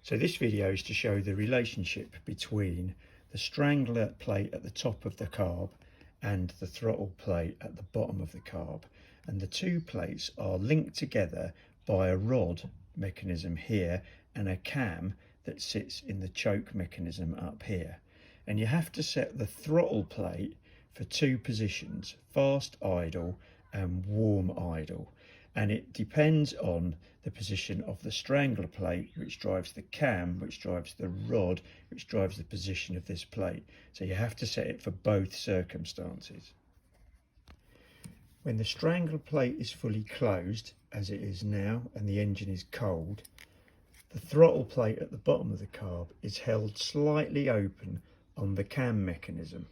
So this video is to show the relationship between the strangler plate at the top of the carb and the throttle plate at the bottom of the carb. And the two plates are linked together by a rod mechanism here and a cam that sits in the choke mechanism up here. And you have to set the throttle plate for two positions, fast idle and warm idle. And it depends on the position of the strangler plate, which drives the cam, which drives the rod, which drives the position of this plate. So you have to set it for both circumstances. When the strangler plate is fully closed, as it is now, and the engine is cold, the throttle plate at the bottom of the carb is held slightly open on the cam mechanism.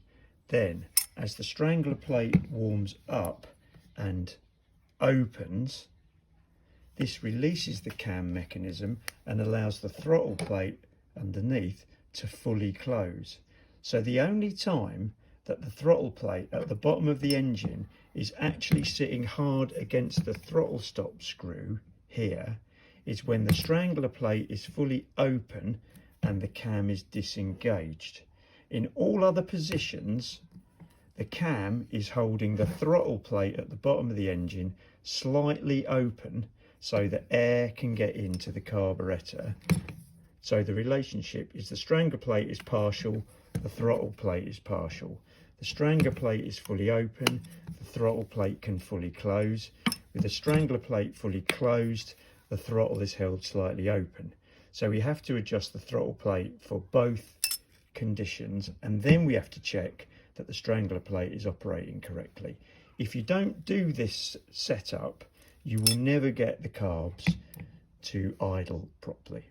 Then, as the strangler plate warms up and opens, this releases the cam mechanism and allows the throttle plate underneath to fully close. So the only time that the throttle plate at the bottom of the engine is actually sitting hard against the throttle stop screw here is when the strangler plate is fully open and the cam is disengaged. In all other positions, the cam is holding the throttle plate at the bottom of the engine slightly open so that air can get into the carburettor. So the relationship is the strangler plate is partial, the throttle plate is partial. The strangler plate is fully open, the throttle plate can fully close. With the strangler plate fully closed, the throttle is held slightly open. So we have to adjust the throttle plate for both conditions, and then we have to check that the strangler plate is operating correctly. If you don't do this setup, you will never get the carbs to idle properly.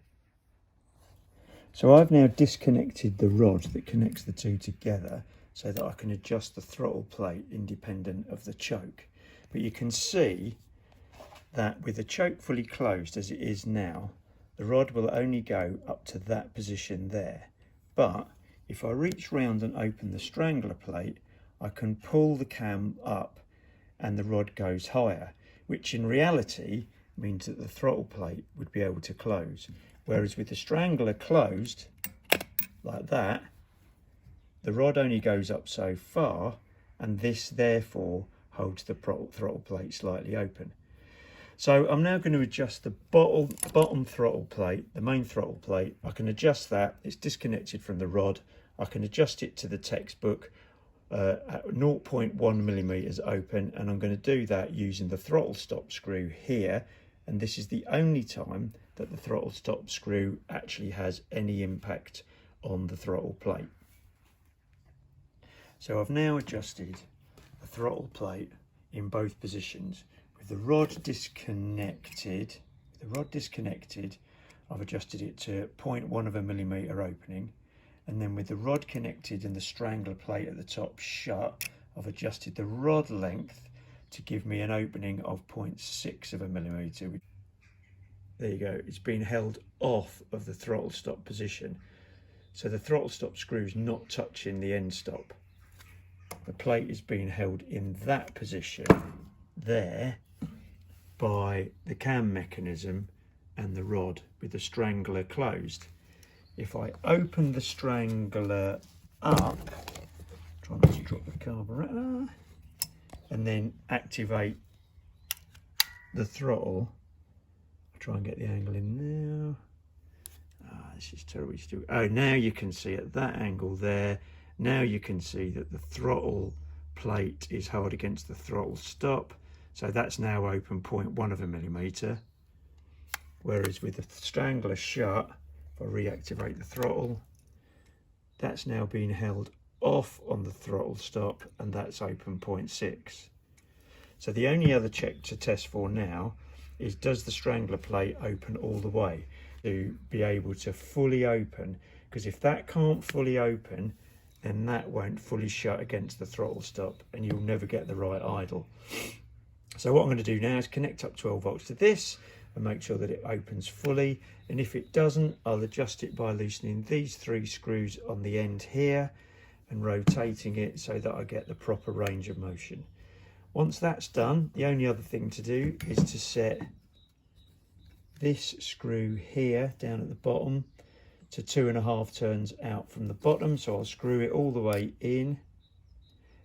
So I've now disconnected the rod that connects the two together so that I can adjust the throttle plate independent of the choke. But you can see that with the choke fully closed as it is now, the rod will only go up to that position there. But if I reach round and open the strangler plate, I can pull the cam up and the rod goes higher, which in reality means that the throttle plate would be able to close. Whereas with the strangler closed, like that, the rod only goes up so far, and this therefore holds the throttle plate slightly open. So I'm now going to adjust the bottom throttle plate, the main throttle plate. I can adjust that, it's disconnected from the rod. I can adjust it to the textbook at 0.1 millimeters open, and I'm going to do that using the throttle stop screw here. And this is the only time that the throttle stop screw actually has any impact on the throttle plate. So I've now adjusted the throttle plate in both positions. With the rod disconnected, I've adjusted it to 0.1 of a millimeter opening. And then with the rod connected and the strangler plate at the top shut, I've adjusted the rod length to give me an opening of 0.6 of a millimeter. There you go, it's been held off of the throttle stop position. So the throttle stop screw is not touching the end stop. The plate is being held in that position there by the cam mechanism and the rod with the strangler closed. If I open the strangler up, try not to drop the carburettor, and then activate the throttle, I'll try and get the angle in now. This is terrible. Oh, now you can see at that angle there, now you can see that the throttle plate is held against the throttle stop. So that's now open 0.1 of a millimeter. Whereas with the strangler shut, if I reactivate the throttle, that's now being held off on the throttle stop, and that's open 0.6. So the only other check to test for now is, does the strangler plate open all the way to be able to fully open? Because if that can't fully open, then that won't fully shut against the throttle stop and you'll never get the right idle. So what I'm going to do now is connect up 12 volts to this and make sure that it opens fully. And if it doesn't, I'll adjust it by loosening these three screws on the end here and rotating it so that I get the proper range of motion. Once that's done, the only other thing to do is to set this screw here down at the bottom to 2.5 turns out from the bottom. So I'll screw it all the way in,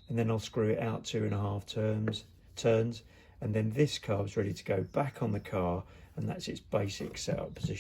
and then I'll screw it out 2.5 turns, and then this carb's ready to go back on the car, and that's its basic setup position.